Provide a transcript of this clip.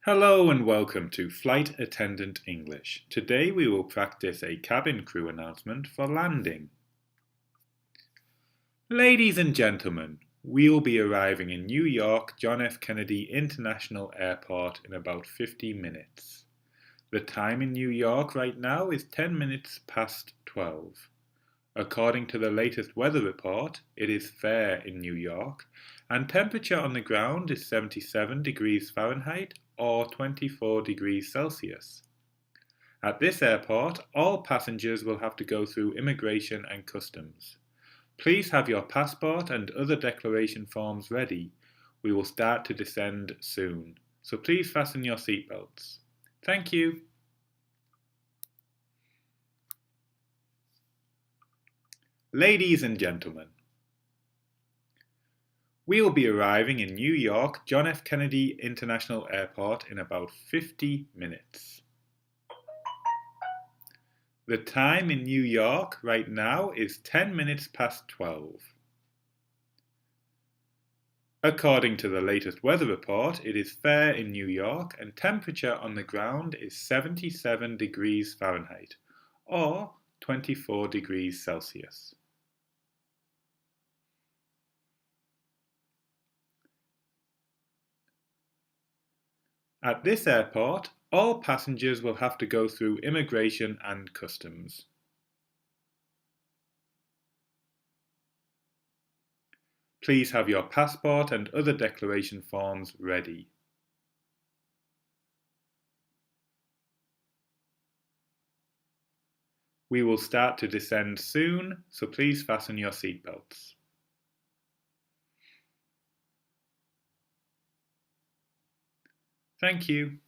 Hello and welcome to Flight Attendant English. Today we will practice a cabin crew announcement for landing. Ladies and gentlemen, we will be arriving in New York John F. Kennedy International Airport in about 50 minutes. The time in New York right now is 10 minutes past 12. According to the latest weather report, it is fair in New York, and temperature on the ground is 77 degrees Fahrenheit or 24 degrees Celsius. At this airport, all passengers will have to go through immigration and customs. Please have your passport and other declaration forms ready. We will start to descend soon, so please fasten your seatbelts. Thank you. Ladies and gentlemen, we will be arriving in New York John F. Kennedy International Airport in about 50 minutes. The time in New York right now is 10 minutes past 12. According to the latest weather report, it is fair in New York and temperature on the ground is 77 degrees Fahrenheit or 24 degrees Celsius. At this airport, all passengers will have to go through immigration and customs. Please have your passport and other declaration forms ready. We will start to descend soon, so please fasten your seatbelts. Thank you.